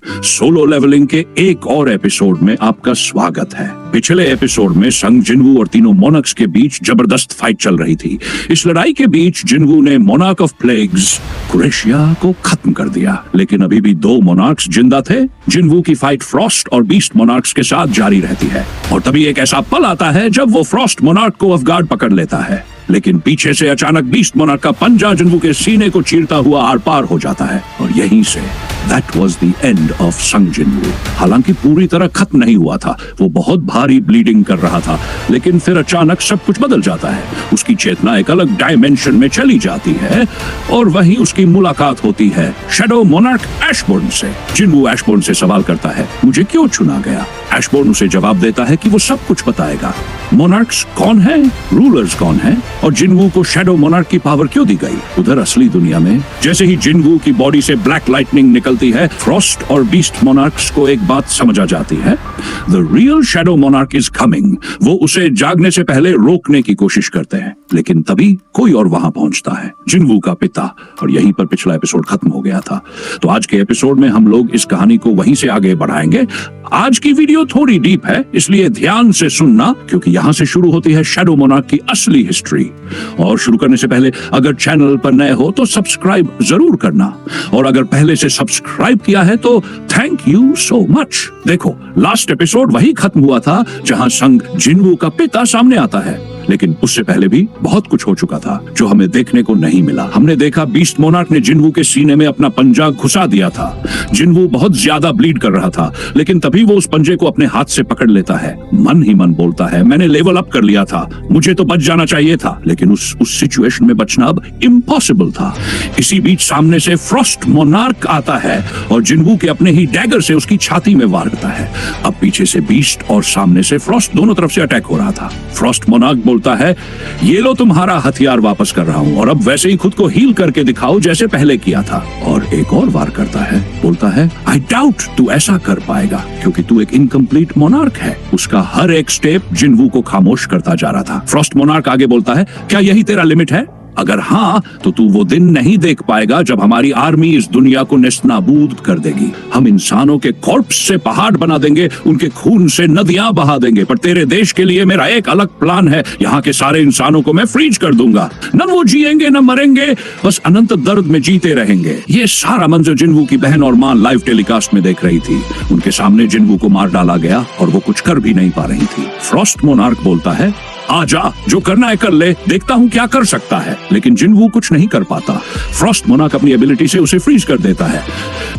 Solo levelling के एक और एपिसोड में आपका स्वागत है। पिछले एपिसोड में संग जिनवू और तीनों मोनार्क्स के बीच जबरदस्त फाइट चल रही थी। इस लड़ाई के बीच जिनवू ने मोनार्क ऑफ प्लेग्स कुरेशिया को खत्म कर दिया, लेकिन अभी भी 2 मोनार्क्स जिंदा थे। जिनवू की फाइट फ्रॉस्ट और बीस्ट मोनार्क्स के साथ जारी रहती है और तभी एक ऐसा पल आता है जब वो फ्रॉस्ट मोनार्क को ऑफ गार्ड पकड़ लेता है, लेकिन पीछे से अचानक बीस्ट मोनार्क का पंजा जिनवू के सीने को चीरता हुआ आर पार हो जाता है और यहीं say that was the end of संग जिनवू। हालांकि पूरी तरह खत्म नहीं हुआ था, वो बहुत भारी ब्लीडिंग कर रहा था, लेकिन फिर अचानक सब कुछ बदल जाता है। उसकी चेतना एक अलग डायमेंशन में चली जाती है और वहीं उसकी मुलाकात होती है शैडो मोनार्क एशबोर्न से। जिनवू एशबोर्न से सवाल करता है, मुझे क्यों चुना गया? एशबोर्न उसे जवाब देता है कि वो सब कुछ बताएगा। मोनार्क्स कौन है, रूलर्स कौन है और जिनवू को शैडो मोनार्क की पावर क्यों दी गई। उधर असली दुनिया में जैसे ही जिनवू की बॉडी से ब्लैक लाइटनिंग निकलती है, फ्रॉस्ट और बीस्ट मोनार्क्स को एक बात समझ आ जाती है, the real shadow monarch is coming. वो उसे जागने से पहले रोकने की कोशिश करते हैं, लेकिन तभी कोई और वहां पहुंचता है, जिनवू का पिता। और यहीं पर पिछला एपिसोड खत्म हो गया था। तो आज के एपिसोड में हम लोग इस कहानी को वहीं से आगे बढ़ाएंगे। आज की वीडियो थोड़ी डीप है, इसलिए ध्यान से सुनना, क्योंकि यहाँ से शुरू होती है शैडो मोनार्क की असली हिस्ट्री। और शुरू करने से पहले अगर चैनल पर नए हो तो सब्सक्राइब जरूर करना, और अगर पहले से सब्सक्राइब किया है तो थैंक यू सो मच। देखो, लास्ट एपिसोड वही खत्म हुआ था जहां संग जिनवू का पिता सामने आता है, लेकिन उससे पहले भी बहुत कुछ हो चुका था जो हमें देखने को नहीं मिला। हमने देखा बीस्ट मोनार्क ने जिनवू के सीने में अपना पंजा घुसा दिया था। जिनवू बहुत ज्यादा ब्लीड कर रहा था, लेकिन तभी वो उस पंजे को अपने हाथ से पकड़ लेता है। मन ही मन बोलता है, मैंने लेवल अप कर लिया था, मुझे तो बच जाना चाहिए था, लेकिन उस सिचुएशन में बचना अब इम्पॉसिबल था। इसी बीच सामने से फ्रॉस्ट मोनार्क आता है और जिनवू के अपने ही डैगर से उसकी छाती में वार करता है। अब पीछे से बीस्ट और सामने से फ्रॉस्ट, दोनों तरफ से अटैक हो रहा था। फ्रॉस्ट मोनार्क बोलता है, ये लो तुम्हारा हथियार वापस कर रहा हूं और अब वैसे ही खुद को हील करके दिखाओ जैसे पहले किया था। और एक और वार करता है, बोलता है, आई डाउट तू ऐसा कर पाएगा क्योंकि तू एक इनकम्प्लीट मोनार्क है। उसका हर एक स्टेप जिनवू को खामोश करता जा रहा था। फ्रॉस्ट मोनार्क आगे बोलता है, क्या यही तेरा लिमिट है? अगर हाँ, तो तू वो दिन नहीं देख पाएगा जब हमारी आर्मी इस दुनिया को नेस्तनाबूद कर देगी। हम इंसानों के कॉर्प्स से पहाड़ बना देंगे, उनके खून से नदियां बहा देंगे, पर तेरे देश के लिए मेरा एक अलग प्लान है। यहाँ के सारे इंसानों को मैं फ्रीज कर दूंगा, न वो जिएंगे न मरेंगे, बस अनंत दर्द में जीते रहेंगे। ये सारा मंजर जिनवू की बहन और मां लाइव टेलीकास्ट में देख रही थी। उनके सामने जिनवू को मार डाला गया और वो कुछ कर भी नहीं पा रही थी। फ्रॉस्ट मोनार्क बोलता है, आजा, जो करना है कर ले, देखता हूं क्या कर सकता है। लेकिन जिनवू कुछ नहीं कर पाता। फ्रॉस्ट मोनार्क अपनी एबिलिटी से उसे फ्रीज कर देता है।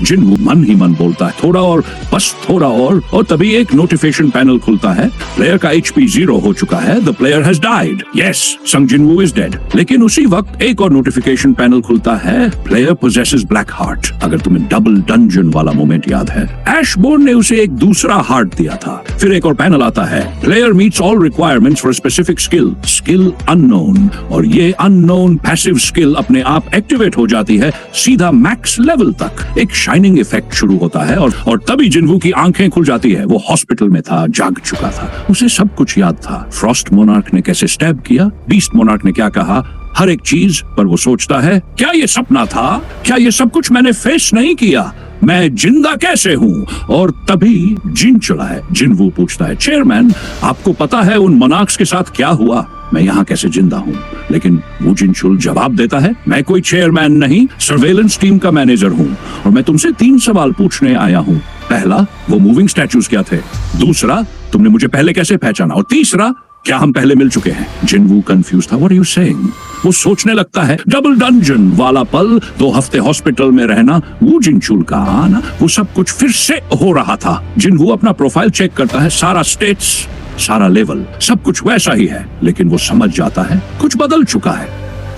जिनवू मन ही मन बोलता है, थोड़ा और, बस थोड़ा और तभी एक नोटिफिकेशन पैनल खुलता है। प्लेयर का HP 0 हो चुका है। The player has died. Yes, संग जिनवू इज डेड। लेकिन उसी वक्त एक और नोटिफिकेशन पैनल खुलता है। Player possesses black heart. अगर तुम्हें डबल डंजन वाला मोमेंट याद है, एशबोर्न ने उसे एक दूसरा हार्ट दिया था। फिर एक और पैनल आता है, player meets all requirements for specific skill unknown. और ये अननोन पैसिव स्किल अपने आप एक्टिवेट हो जाती है सीधा मैक्स लेवल तक। एक शाइनिंग इफेक्ट शुरू होता है और तभी जिनवू की आंखें खुल जाती है। वो हॉस्पिटल में था, जाग चुका था, उसे सब कुछ याद था। फ्रॉस्ट मोनार्क ने कैसे स्टैब किया, बीस्ट मोनार्क ने क्या कहा, हर एक चीज पर वो सोचता है, क्या ये सपना था? क्या ये सब कुछ मैंने फेस नहीं किया? मैं जिंदा कैसे हूँ? और तभी जिन चला है। जिनवू पूछता है, चेयरमैन, आपको पता है उन मोनार्क्स के साथ क्या हुआ? मैं यहाँ कैसे जिंदा हूँ? लेकिन वो जिनचुल जवाब देता है, मैं कोई चेयरमैन नहीं, सर्वेलेंस टीम का मैनेजर हूँ और मैं तुमसे 3 सवाल पूछने आया हूँ। पहला, वो मूविंग स्टैचूज क्या थे? दूसरा, तुमने मुझे पहले कैसे पहचाना? और तीसरा, क्या हम पहले मिल चुके हैं? जिनवू कंफ्यूज था। What are you saying? वो सोचने लगता है, डबल डंजन वाला पल, 2 हफ्ते हॉस्पिटल में रहना, वो जिनचुल का आना, वो सब कुछ फिर से हो रहा था। जिनवू अपना प्रोफाइल चेक करता है, सारा स्टेट्स, सारा लेवल, सब कुछ वैसा ही है, लेकिन वो समझ जाता है कुछ बदल चुका है।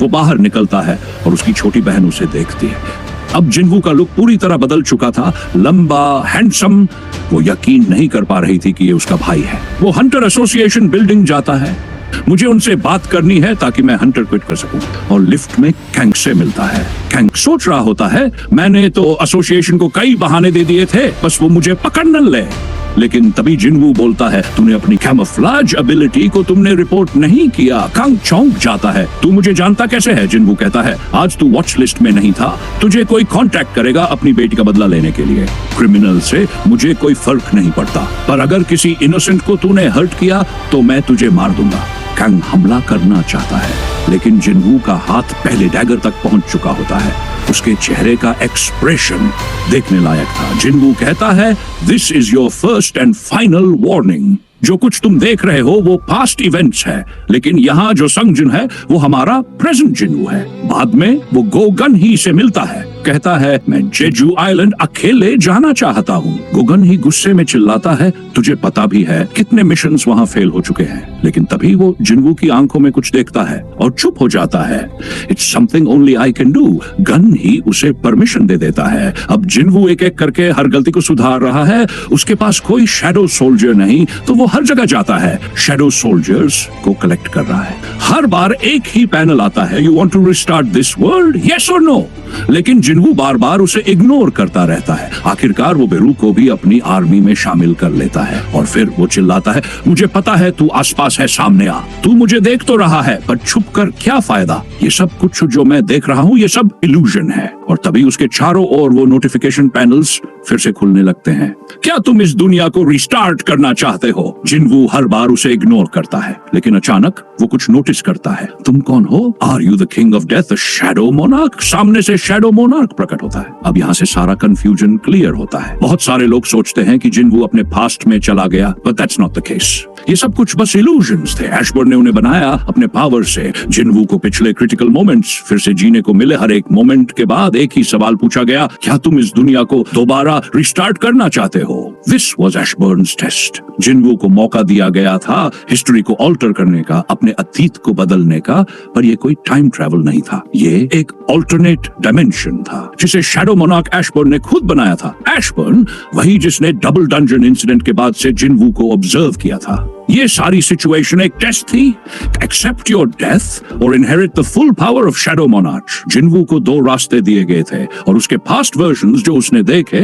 वो बाहर निकलता है और उसकी छोटी बहन उसे देखती है। अब जिनवू का लुक पूरी तरह बदल चुका था, लंबा, हैंडसम। वो यकीन नहीं कर पा रही थी कि ये उसका भाई है। वो हंटर एसोसिएशन बिल्डिंग जाता है। मुझे उनसे बात करनी है ताकि मैं हंटर क्विट कर सकूं। और लिफ्ट में कैंक से मिलता है। कैंक सोच रहा होता है, मैंने तो एसोसिएशन को कई बहाने दे दिए थे, बस वो मुझे पकड़ न ले। लेकिन तभी जिनवू बोलता है, तूने अपनी कैमोफ्लेज एबिलिटी को तुमने रिपोर्ट नहीं किया। कांग चौंक जाता है, तू मुझे जानता कैसे है? जिनवू कहता है, आज तू वॉच लिस्ट में नहीं था, तुझे कोई कांटेक्ट करेगा अपनी बेटी का बदला लेने के लिए। क्रिमिनल से मुझे कोई फर्क नहीं पड़ता, पर अगर किसी इनोसेंट को तूने हर्ट किया तो मैं तुझे मार दूंगा। कांग हमला करना चाहता है, लेकिन जिनवू का हाथ पहले डैगर तक पहुंच चुका होता है। उसके चेहरे का एक्सप्रेशन देखने लायक था। जिनवू कहता है, this is your first and final warning. जो कुछ तुम देख रहे हो वो पास्ट इवेंट्स है, लेकिन यहाँ जो संगजुन है वो हमारा प्रेजेंट जिनवू है। बाद में वो गोगन ही से मिलता है, कहता है, मैं जेजू आइलैंड अकेले जाना चाहता हूँ। गोगन ही गुस्से में चिल्लाता है, तुझे पता भी है कितने मिशंस वहाँ फेल हो चुके हैं। लेकिन तभी वो जिनवू की आंखों में कुछ देखता है और चुप हो जाता है। It's something only I can do. गन ही उसे परमिशन दे देता है। अब जिनवू एक एक करके हर गलती को सुधार रहा है। उसके पास कोई शैडो सोल्जर नहीं, तो वो हर जगह जाता है, शैडो सोल्जर्स को कलेक्ट कर रहा है। हर बार एक ही पैनल आता है, you want to restart this world, yes or no? लेकिन जिनवू बार बार उसे इग्नोर करता रहता है। आखिरकार वो बेरू को भी अपनी आर्मी में शामिल कर लेता है और फिर वो चिल्लाता है, मुझे पता है तू आसपास है, सामने आ। तू मुझे देख तो रहा है, पर छुप कर क्या फायदा? ये सब कुछ जो मैं देख रहा हूँ ये सब इल्यूजन है। और तभी उसके चारों ओर वो नोटिफिकेशन पैनल्स फिर से खुलने लगते हैं। क्या तुम इस दुनिया को रिस्टार्ट करना चाहते हो? जिनवू हर बार उसे इग्नोर करता है, लेकिन अचानक वो कुछ नोटिस करता है। तुम कौन हो? Are you the king of death, shadow monarch? सामने से शैडो मोनार्क प्रकट होता है। अब यहाँ से सारा कंफ्यूजन क्लियर होता है। बहुत सारे लोग सोचते हैं कि जिनवू अपने पास्ट में चला गया, but that's not the case. ये सब कुछ बस इल्यूजन्स थे। एशबर्न ने उन्हें बनाया अपने पावर से। जिनवू को पिछले क्रिटिकल मोमेंट्स फिर से जीने को मिले। हर एक मोमेंट के बाद एक ही सवाल पूछा गया, क्या तुम इस दुनिया को दोबारा रिस्टार्ट करना चाहते हो? This was Ashborn's test. Jinwoo को मौका दिया गया था हिस्ट्री को ऑल्टर करने का, अपने अतीत को बदलने का, पर यह कोई टाइम ट्रैवल नहीं था। ये एक ऑल्टरनेट डायमेंशन था जिसे शैडो मोनार्क एशबर्न ने खुद बनाया था। एशबर्न वही जिसने डबल डंजन इंसिडेंट के बाद से जिनवू को ऑब्जर्व किया था। ये सारी सिचुएशन एक टेस्ट थी। एक्सेप्ट योर डेथ और inherit the full power of shadow monarch. जिनवू को दो रास्ते दिए गए थे और उसके पास्ट वर्जन्स जो उसने देखे,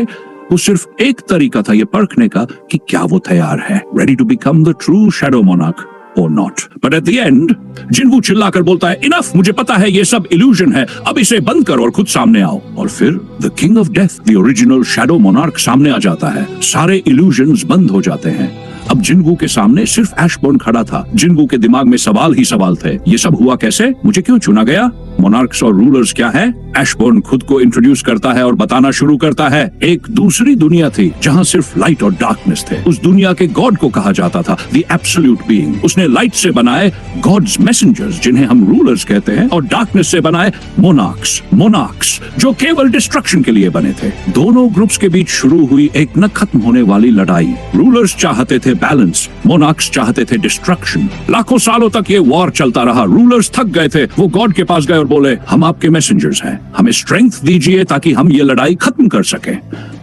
वो सिर्फ एक तरीका था ये परखने का कि क्या वो तैयार है, ready to become the true shadow monarch or not. But at the end, Jinwoo चिल्लाकर बोलता है, इनफ, मुझे पता है ये सब इल्यूजन है, अब इसे बंद कर और खुद सामने आओ। और फिर the king of death, the original shadow monarch सामने आ जाता है। सारे इल्यूजन्स बंद हो जाते हैं। अब जिनवू के सामने सिर्फ एशबर्न खड़ा था। जिनवू के दिमाग में सवाल ही सवाल थे। ये सब हुआ कैसे? मुझे क्यों चुना गया? मोनार्क्स और रूलर्स क्या है? एशबर्न खुद को इंट्रोड्यूस करता है और बताना शुरू करता है, एक दूसरी दुनिया थी जहां सिर्फ लाइट और डार्कनेस थे। उस दुनिया के गॉड को कहा जाता था द एब्सोल्यूट बीइंग। उसने लाइट से बनाए गॉड्स मैसेंजर्स जिन्हें हम रूलर्स कहते हैं, और डार्कनेस से बनाए मोनार्क्स जो केवल डिस्ट्रक्शन के लिए बने थे। दोनों ग्रुप्स के बीच शुरू हुई एक न खत्म होने वाली लड़ाई। रूलर्स चाहते थे बैलेंस, मोनार्क्स चाहते थे डिस्ट्रक्शन। लाखों सालों तक ये वॉर चलता रहा। रूलर्स थक गए थे। वो गॉड के पास गए और बोले, हम आपके मैसेंजर्स हैं, हमें स्ट्रेंथ दीजिए ताकि हम ये लड़ाई खत्म कर सकें।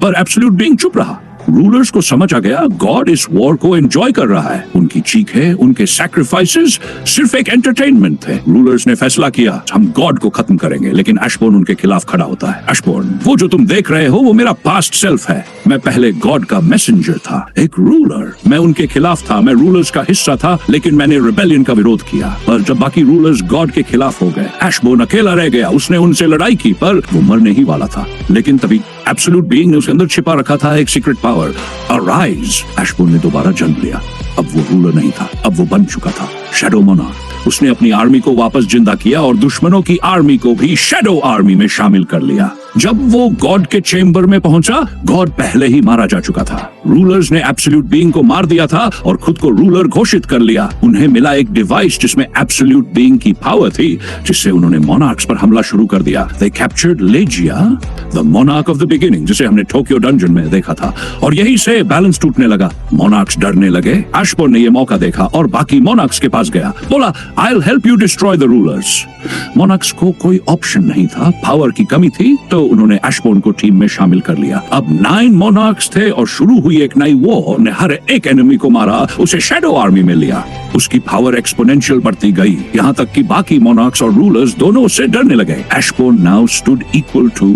पर एब्सोल्यूट बीइंग चुप रहा। रूलर्स को समझ आ गया गॉड इस वॉर को एंजॉय कर रहा है। उनकी चीखें, उनके सैक्रिफाइसेस सिर्फ एक एंटरटेनमेंट थे। रूलर्स ने फैसला किया, हम गॉड को खत्म करेंगे, लेकिन एशबर्न उनके खिलाफ खड़ा होता है। एशबर्न, वो जो तुम देख रहे हो वो मेरा पास्ट सेल्फ है। मैं पहले गॉड का मैसेंजर था, एक रूलर। मैं उनके खिलाफ था, मैं रूलर्स का हिस्सा था, लेकिन मैंने रिबेलियन का विरोध किया। पर जब बाकी रूलर्स गॉड के खिलाफ हो गए, एशबर्न अकेला रह गया। उसने उनसे लड़ाई की, पर वो मरने ही वाला था। लेकिन तभी एब्सोल्यूट बीइंग ने उसके अंदर छिपा रखा था एक सीक्रेट पावर, अराइज। एशबर्न ने दोबारा जन्म लिया। अब वो रूलर नहीं था, अब वो बन चुका था शैडो मोनार्क। उसने अपनी आर्मी को वापस जिंदा किया और दुश्मनों की आर्मी को भी शैडो आर्मी में शामिल कर लिया। जब वो गॉड के चेम्बर में पहुंचा, गॉड पहले ही मारा जा चुका था। रूलर्स ने एब्सोल्यूट बीइंग को मार दिया था और खुद को रूलर घोषित कर लिया। उन्हें मिला एक डिवाइस जिसमें एब्सोल्यूट बीइंग की पावर थी, जिससे उन्होंने मोनार्क्स पर हमला शुरू कर दिया। They captured Legia, the monarch of the beginning, जिसे हमने टोक्यो डंजन में देखा था। और यही से बैलेंस टूटने लगा। मोनार्क्स डरने लगे। एशबर्न ने यह मौका देखा और बाकी मोनार्क्स के पास गया, बोला, I'll help you destroy the rulers। Monarchs को कोई ऑप्शन नहीं था, पावर की कमी थी, तो उन्होंने एशबोर्न को टीम में शामिल कर लिया। अब 9 मोनार्क्स थे और शुरू हुई एक नई वॉर ने हर एक एनिमी को मारा, उसे शैडो आर्मी में लिया। उसकी पावर एक्सपोनेंशियल बढ़ती गई, यहाँ तक कि बाकी मोनार्क्स और रूलर्स दोनों उससे डरने लगे। Ashborn now stood equal to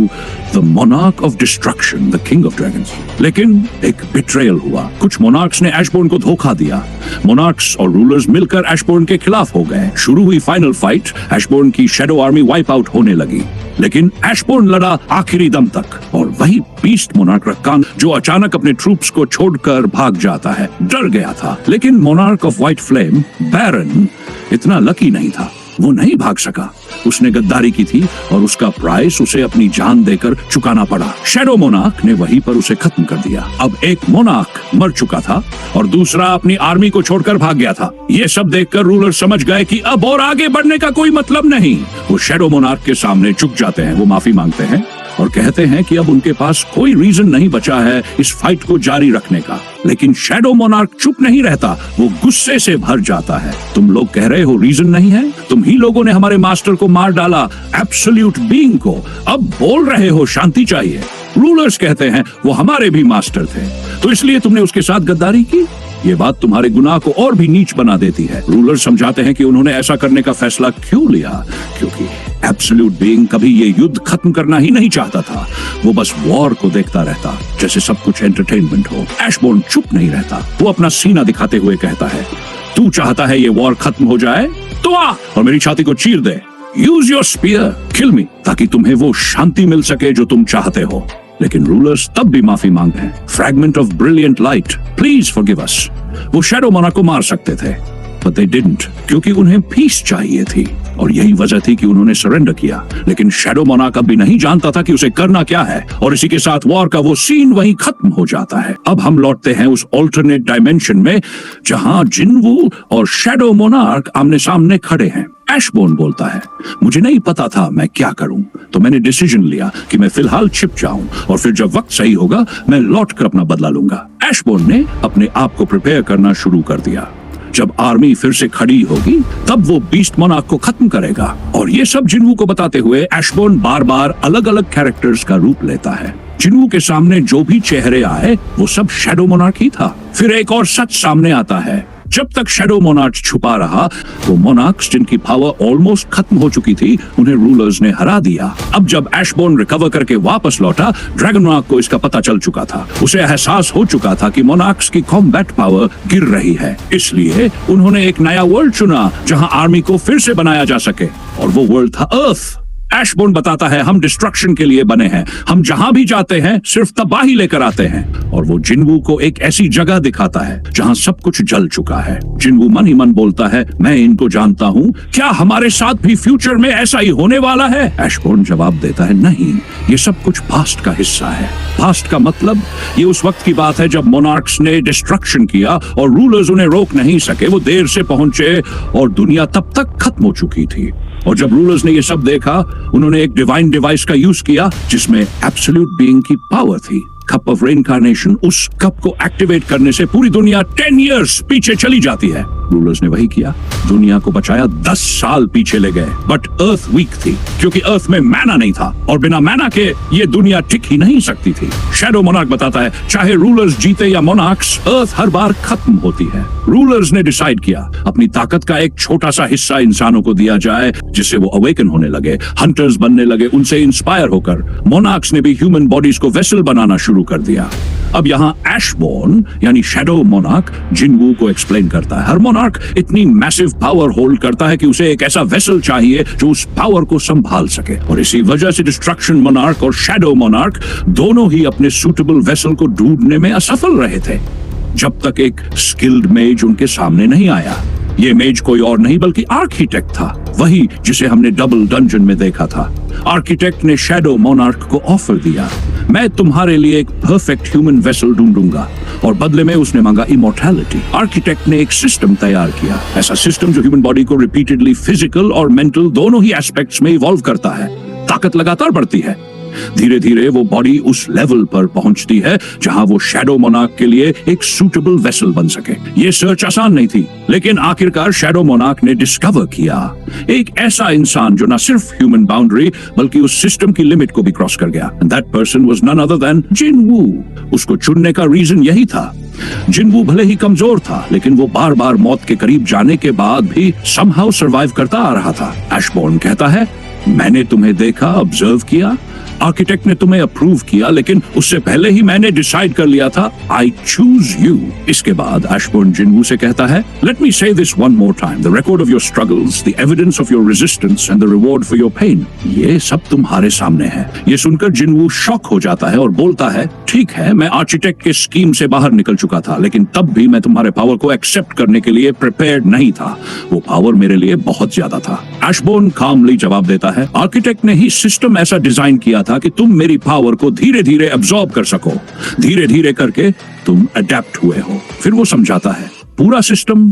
the monarch of destruction, the king of dragons. लेकिन एक बिट्रेयल हुआ। कुछ मोनार्क्स ने एशबोर्न को धोखा दिया। मोनार्क्स और रूलर्स मिलकर एशबोर्न के खिलाफ हो गए। शुरू हुई फाइनल फाइट, एशबोर्न की शैडो आर्मी वाइप आउट होने लगी, लेकिन एशबोर्न लड़ा आखिरी दम तक। और वही बीस्ट मोनार्क रक्कान जो अचानक अपने ट्रूप्स को छोड़कर भाग जाता है, डर गया था। लेकिन मोनार्क ऑफ व्हाइट फ्लेम बैरन इतना लकी नहीं था, वो नहीं भाग सका। उसने गद्दारी की थी और उसका प्राइस उसे अपनी जान देकर चुकाना पड़ा। शैडो मोनार्क ने वहीं पर उसे खत्म कर दिया। अब एक मोनार्क मर चुका था और दूसरा अपनी आर्मी को छोड़कर भाग गया था। ये सब देखकर रूलर समझ गए कि अब और आगे बढ़ने का कोई मतलब नहीं। वो शैडो मोनार्क के सामने झुक जाते हैं, वो माफी मांगते हैं और कहते हैं कि अब उनके पास कोई रीजन नहीं बचा है इस फाइट को जारी रखने का। लेकिन शैडो मोनार्क चुप नहीं रहता, वो गुस्से से भर जाता है। तुम लोग कह रहे हो रीजन नहीं है, तुम ही लोगों ने हमारे मास्टर को मार डाला, एब्सोल्यूट बीइंग को। अब बोल रहे हो शांति चाहिए। रूलर्स कहते हैं वो हमारे भी मास्टर थे, तो इसलिए तुमने उसके साथ गद्दारी की। ये बात तुम्हारे गुनाह को और भी नीच बना देती है। रूलर समझाते हैं कि उन्होंने ऐसा करने का फैसला क्यों लिया, क्योंकि एब्सोल्यूट बीइंग कभी ये युद्ध खत्म करना ही नहीं चाहता था। वो बस वॉर को देखता रहता जैसे सब कुछ एंटरटेनमेंट हो। एशबोर्न चुप नहीं रहता, वो अपना सीना दिखाते हुए कहता है, तू चाहता है ये वॉर खत्म हो जाए तो आ और मेरी छाती को चीर दे। यूज योर स्पीयर, किल मी, ताकि तुम्हें वो शांति मिल सके जो तुम चाहते हो। लेकिन रूलर्स तब भी माफी मांगते हैं। Fragment of brilliant light, please forgive अस। वो शैडो मोनार्क को मार सकते थे, but they didn't, क्योंकि उन्हें पीस चाहिए थी और यही वजह थी कि उन्होंने सरेंडर किया। लेकिन शैडो मोनार्क अब भी नहीं जानता था कि उसे करना क्या है और इसी के साथ वॉर का वो सीन वहीं खत्म हो जाता है। अब हम लौटते हैं उस ऑल्टरनेट डायमेंशन में जहां जिन्वू और शैडो मोनार्क आमने सामने खड़े हैं। एशबोर्न बोलता है, मुझे नहीं पता था मैं क्या करूं, तो मैंने डिसीजन लिया कि मैं फिलहाल छिप जाऊं और फिर जब वक्त सही होगा मैं लौटकर अपना बदला लूंगा। एशबोर्न ने अपने आप को प्रिपेयर करना शुरू कर दिया। जब आर्मी फिर से खड़ी होगी तब वो बीस्ट मोनार्क को खत्म करेगा। और ये सब जिन्वू को बताते हुए एशबोर्न बार बार अलग अलग कैरेक्टर्स का रूप लेता है। जिन्वू के सामने जो भी चेहरे आए वो सब शैडो मोनार्क ही था। फिर एक और सच सामने आता है, जब तक शैडो मोनार्क छुपा रहा वो मोनार्क्स जिनकी पावर ऑलमोस्ट खत्म हो चुकी थी उन्हें रूलर्स ने हरा दिया। अब जब एशबोर्न रिकवर करके वापस लौटा, ड्रैगन मोनार्क को इसका पता चल चुका था। उसे एहसास हो चुका था कि मोनार्क्स की कॉम्बैट पावर गिर रही है, इसलिए उन्होंने एक नया वर्ल्ड चुना जहां आर्मी को फिर से बनाया जा सके और वो वर्ल्ड था अर्थ। एशबोर्न बताता है, हम डिस्ट्रक्शन के लिए बने हैं, हम जहां भी जाते हैं सिर्फ तबाही लेकर आते हैं। और वो जिन्वू को एक ऐसी जगह दिखाता है जहां सब कुछ जल चुका है। जिन्वू मन ही मन बोलता है, मैं इनको जानता हूं, क्या हमारे साथ भी फ्यूचर में ऐसा ही होने वाला है? एशबोर्न जवाब देता है, नहीं, ये सब कुछ पास्ट का हिस्सा है। पास्ट का मतलब ये उस वक्त की बात है जब मोनार्क्स ने डिस्ट्रक्शन किया और रूलर्स उन्हें रोक नहीं सके। वो देर से पहुंचे और दुनिया तब तक खत्म हो चुकी थी। और जब रूलर्स ने ये सब देखा, उन्होंने एक डिवाइन डिवाइस का यूज किया जिसमें एब्सोल्यूट बीइंग की पावर थी। कप ऑफ रेइनकार्नेशन, उस कप को एक्टिवेट करने से पूरी दुनिया 10 इयर्स पीछे चली जाती है। रूलर्स ने वही किया, दुनिया को बचाया, 10 साल पीछे ले गए। बट अर्थ वीक थी क्योंकि अर्थ में मैना नहीं था और बिना मैना के ये दुनिया टिक ही नहीं सकती थी। शैडो मोनार्क बताता है, चाहे रूलर्स जीते या मोनार्क्स, अर्थ हर बार खत्म होती है। रूलर्स ने डिसाइड किया अपनी ताकत का एक छोटा सा हिस्सा इंसानों को दिया जाए जिससे वो अवेकन होने लगे, हंटर्स बनने लगे, उनसे इंस्पायर होकर। मोनार्क्स ने भी ह्यूमन बॉडीज को वेसल बनाना शुरू कर दिया। अब यहाँ एशबोर्न यानी शैडो मोनार्क जिन्वू को एक्सप्लेन करता है, हर मोनार्क इतनी मैसिव पावर होल्ड करता है कि उसे एक ऐसा वेसल चाहिए जो उस पावर को संभाल सके। और इसी वजह से डिस्ट्रक्शन मोनार्क और शैडो मोनार्क दोनों ही अपने सूटेबल वेसल को ढूंढने में असफल रहे थे, जब तक एक स्किल्ड मेज उनके सामने नहीं आया। ये मेज कोई और नहीं बल्कि आर्किटेक्ट था, वही जिसे हमने डबल डंजन में देखा था। आर्किटेक्ट ने शैडो मोनार्क को ऑफर दिया, मैं तुम्हारे लिए एक परफेक्ट ह्यूमन वेसल ढूंढूंगा, और बदले में उसने मांगा इमोर्टैलिटी। आर्किटेक्ट ने एक सिस्टम तैयार किया, ऐसा सिस्टम जो ह्यूमन बॉडी को रिपीटेडली फिजिकल और मेंटल दोनों ही एस्पेक्ट्स में इवॉल्व करता है। ताकत लगातार बढ़ती है, धीरे धीरे वो बॉडी उस लेवल पर पहुंचती है जहां वो शैडो मोनार्क के लिए एक सूटेबल वेसल बन सके। ये सर्च आसान नहीं थी, लेकिन आखिरकार शैडो मोनार्क ने डिस्कवर किया एक ऐसा इंसान जो न सिर्फ ह्यूमन बाउंड्री बल्कि उस सिस्टम की लिमिट को भी क्रॉस कर गया। That person was none other than Jinwoo. उसको चुनने का रीजन यही था। जिनवू भले ही कमजोर था, लेकिन वो बार बार मौत के करीब जाने के बाद भी समहाउ सरवाइव करता आ रहा था। एशबॉर्न कहता है, मैंने तुम्हें देखा, ऑब्जर्व किया, आर्किटेक्ट ने तुम्हें अप्रूव किया, लेकिन उससे पहले ही मैंने डिसाइड कर लिया था, आई चूज यू। इसके बाद एशबॉर्न जिनवू से कहता है, let me say this one more time, the record of your struggles, the evidence of your resistance and the reward for your pain, ये सब तुम्हारे सामने है। ये सुनकर जिनवू शॉक हो जाता है और बोलता है, ठीक है, मैं आर्किटेक्ट के स्कीम से बाहर निकल चुका था, लेकिन तब भी मैं तुम्हारे पावर को एक्सेप्ट करने के लिए प्रिपेयर्ड नहीं था। वो पावर मेरे लिए बहुत ज्यादा था। एशबॉर्न कामली जवाब देता है, आर्किटेक्ट ने ही सिस्टम ऐसा डिजाइन किया था कि तुम मेरी पावर को धीरे धीरे एब्जॉर्ब कर सको। धीरे धीरे करके तुम अडेप्ट हुए हो। फिर वो समझाता है, पूरा सिस्टम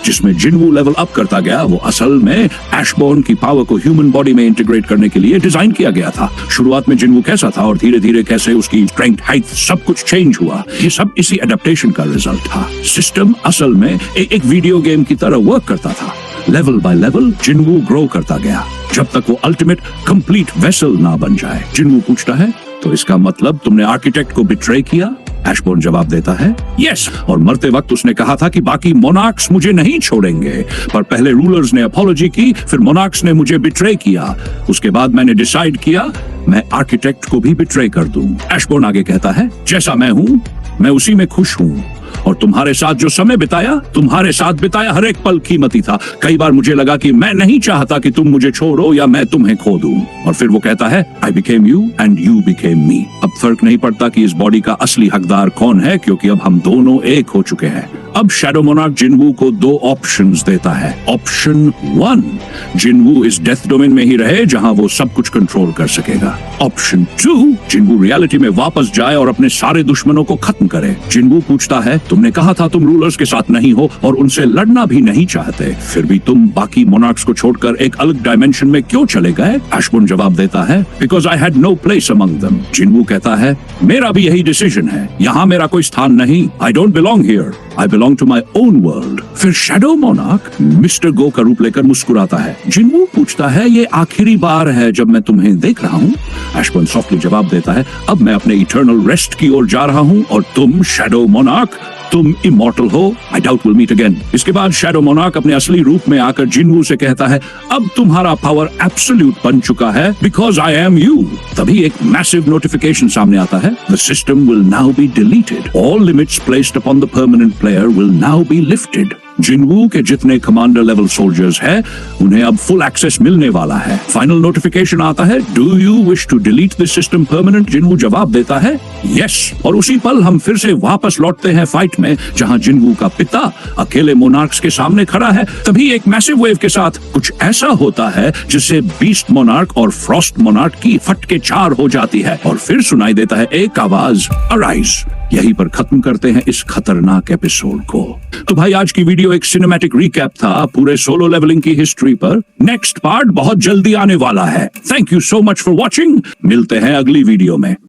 जिसमें जिनवू लेवल अप करता गया, वो असल में एशबॉर्न की पावर को ह्यूमन बॉडी में इंटीग्रेट करने के लिए डिजाइन किया गया था। शुरुआत में जिनवू कैसा था और धीरे धीरे कैसे उसकी स्ट्रेंथ, हाइट, सब कुछ चेंज हुआ, ये सब इसी एडेप्टेशन का रिजल्ट था। सिस्टम असल में एक वीडियो गेम की तरह वर्क करता था। लेवल बाय लेवल जिनवू ग्रो करता गया, जब तक वो अल्टीमेट कंप्लीट वेसल ना बन जाए। जिनवू पूछता है, तो इसका मतलब तुमने आर्किटेक्ट को बिट्रे किया? एशबॉर्न जवाब देता है, यस, और मरते वक्त उसने कहा था कि बाकी मोनार्क्स मुझे नहीं छोड़ेंगे, पर पहले रूलर्स ने अपॉलॉजी की, फिर मोनार्क्स ने मुझे बिट्रे किया। उसके बाद मैंने डिसाइड किया मैं आर्किटेक्ट को भी बिट्रे कर दूं। एशबॉर्न आगे कहता है, जैसा मैं हूं, मैं उसी में खुश हूं, और तुम्हारे साथ जो समय बिताया, तुम्हारे साथ बिताया हर एक पल कीमती था। कई बार मुझे लगा कि मैं नहीं चाहता कि तुम मुझे छोड़ो या मैं तुम्हें खो दूं। और फिर वो कहता है, I became you and you became me. अब फर्क नहीं पड़ता कि इस बॉडी का असली हकदार कौन है, क्योंकि अब हम दोनों एक हो चुके हैं। अब शैडो मोनार्क जिनवू को दो ऑप्शंस देता है। ऑप्शन 1, जिनवू इस डेथ डोमेन में ही रहे जहां वो सब कुछ कंट्रोल कर सकेगा। ऑप्शन 2, जिनवू रियलिटी में वापस जाए और अपने सारे दुश्मनों को खत्म करे। जिनवू पूछता है, तुमने कहा था तुम रूलर्स के साथ नहीं हो और उनसे लड़ना भी नहीं चाहते, फिर भी तुम बाकी मोनार्क्स को छोड़कर एक अलग डायमेंशन में क्यों चले गए? एशबॉर्न जवाब देता है, because I had no place among them. Jinwoo कहता है, मेरा भी यही डिसीजन है, यहाँ मेरा कोई स्थान नहीं। I don't belong here, I belong to my own world. फिर शैडो मोनार्क मिस्टर गो का रूप लेकर मुस्कुराता है। जिनवू पूछता है, ये आखिरी बार है जब मैं तुम्हें देख रहा हूँ? एशबॉर्न सॉफ्टली जवाब देता है, अब मैं अपने इटर्नल रेस्ट की ओर जा रहा हूँ और तुम शैडो मोनार्क, तुम इमॉर्टल हो। I doubt will meet again. इसके बाद शैडो मोनार्क अपने असली रूप में आकर जिनवू से कहता है, अब तुम्हारा पावर एब्सोल्यूट बन चुका है, बिकॉज आई एम यू। तभी एक मैसिव नोटिफिकेशन सामने आता है, the system will now be deleted, all limits placed upon the permanent player will now be lifted. जिनवू के जितने कमांडर लेवल सोल्जर्स हैं, उन्हें अब फुल एक्सेस मिलने वाला है। फाइनल नोटिफिकेशन आता है, do you wish to delete this system permanent? Jinwoo जवाब देता है, यस। और उसी पल हम फिर से वापस लौटते हैं फाइट में, जहां जिनवू का पिता अकेले मोनार्क्स के सामने खड़ा है। तभी एक मैसिव वेव के साथ कुछ ऐसा होता है जिससे बीस्ट मोनार्क और फ्रॉस्ट मोनार्क की फटके 4 हो जाती है, और फिर सुनाई देता है एक आवाज, अराइज। यहीं पर खत्म करते हैं इस खतरनाक एपिसोड को। तो भाई, आज की वीडियो एक सिनेमैटिक रिकैप था पूरे सोलो लेवलिंग की हिस्ट्री पर। नेक्स्ट पार्ट बहुत जल्दी आने वाला है। Thank you so much for watching. मिलते हैं अगली वीडियो में।